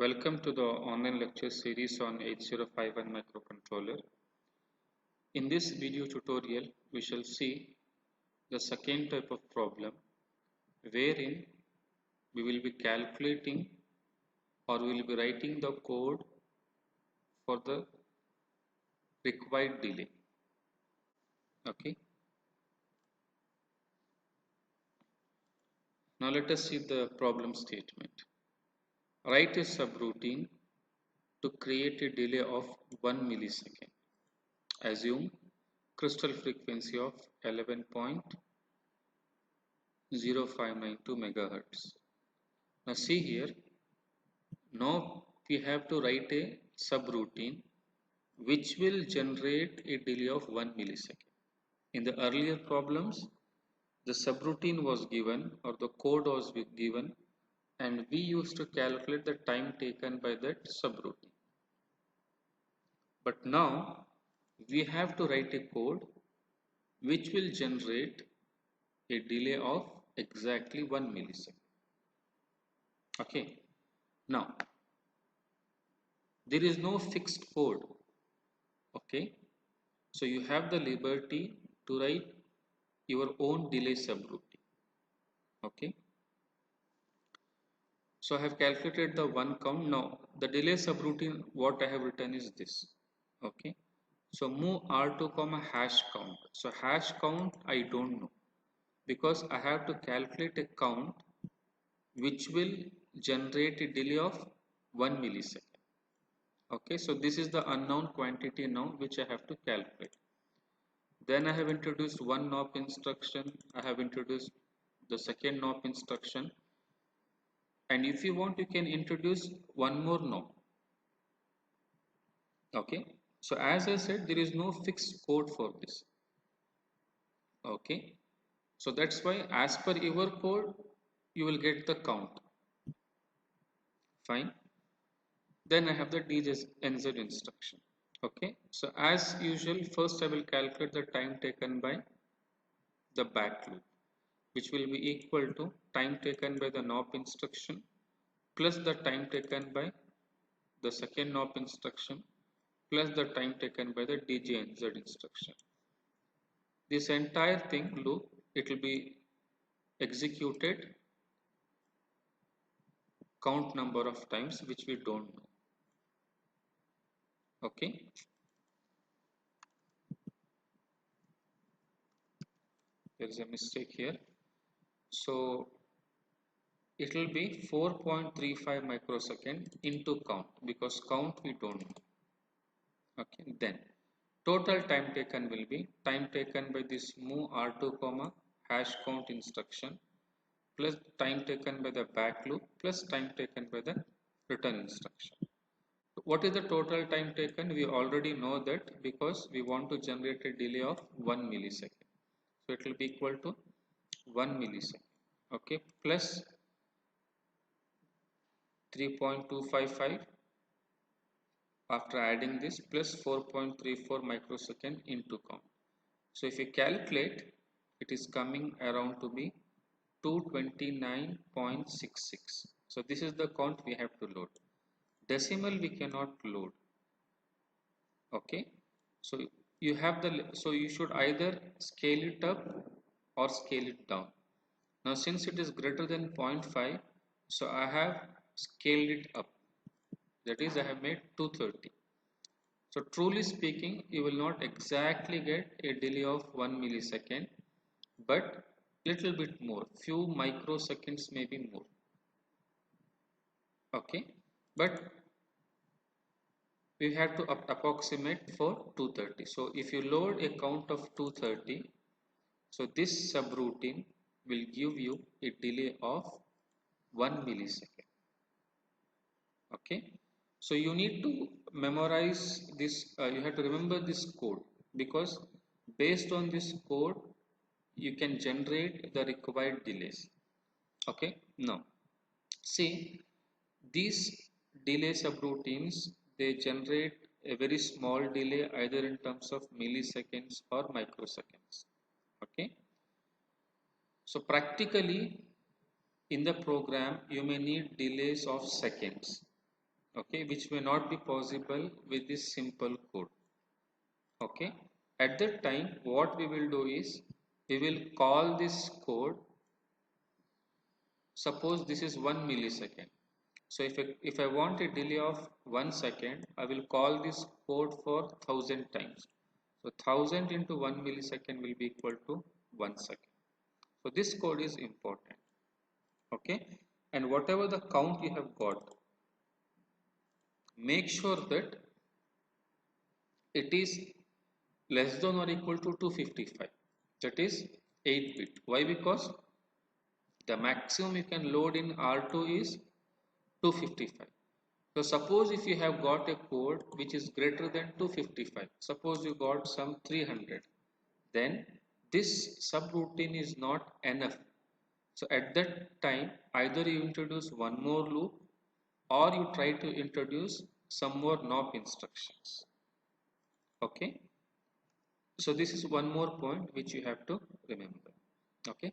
Welcome to the online lecture series on 8051 microcontroller. In this video tutorial, we shall see the second type of problem wherein we will be calculating or we will be writing the code for the required delay. Okay. Now let us see the problem statement. Write a subroutine to create a delay of 1 millisecond. Assume crystal frequency of 11.0592 megahertz. Now see here, now we have to write a subroutine which will generate a delay of 1 millisecond. In the earlier problems, the subroutine was given or the code was given and we used to calculate the time taken by that subroutine. But now we have to write a code which will generate a delay of exactly 1 millisecond. Okay. Now there is no fixed code. Okay. So you have the liberty to write your own delay subroutine. Okay. So I have calculated the one count. Now the delay subroutine what I have written is this. Okay. So move R2 comma hash count. So hash count I don't know because I have to calculate a count which will generate a delay of 1 millisecond. Okay, so this is the unknown quantity now which I have to calculate. Then I have introduced one NOP instruction. I have introduced the second NOP instruction. And if you want, you can introduce one more NOP. Okay, so as I said, there is no fixed code for this. Okay, so that's why as per your code, you will get the count. Fine. Then I have the DNZ instruction. Okay, so as usual, first I will calculate the time taken by the back loop, which will be equal to time taken by the NOP instruction plus the time taken by the second NOP instruction plus the time taken by the DJNZ instruction. This entire thing loop, it will be executed count number of times which we don't know. Okay. There is a mistake here. So it will be 4.35 microsecond into count because count we don't know. Okay, then total time taken will be time taken by this move R2 comma hash count instruction plus time taken by the back loop plus time taken by the return instruction. What is the total time taken? We already know that because we want to generate a delay of 1 millisecond. So it will be equal to 1 millisecond. Okay, plus 3.255 after adding this plus 4.34 microsecond into count. So if you calculate, it is coming around to be 229.66. So this is the count we have to load. Decimal we cannot load. Okay. So you have you should either scale it up or scale it down. Now since it is greater than 0.5, so I have scaled it up. That is I have made 230. So truly speaking, you will not exactly get a delay of 1 millisecond, but little bit more, few microseconds maybe more. Okay, but we have to approximate for 230. So if you load a count of 230, so this subroutine will give you a delay of 1 millisecond. Okay, so you need to memorize this, you have to remember this code because based on this code you can generate the required delays. Okay, now see these delay subroutines, they generate a very small delay either in terms of milliseconds or microseconds. Okay, so practically in the program you may need delays of seconds. okay, which may not be possible with this simple code. Okay, at that time what we will do is we will call this code. Suppose this is 1 millisecond. So if I want a delay of 1 second, I will call this code for 1000 times. So 1000 into 1 millisecond will be equal to 1 second. So this code is important. Okay, and whatever the count you have got, make sure that it is less than or equal to 255. That is 8 bit. Why? Because the maximum you can load in R2 is 255. So suppose if you have got a code which is greater than 255, suppose you got some 300, then this subroutine is not enough. So at that time, either you introduce one more loop or you try to introduce some more NOP instructions. Okay. So this is one more point which you have to remember. Okay.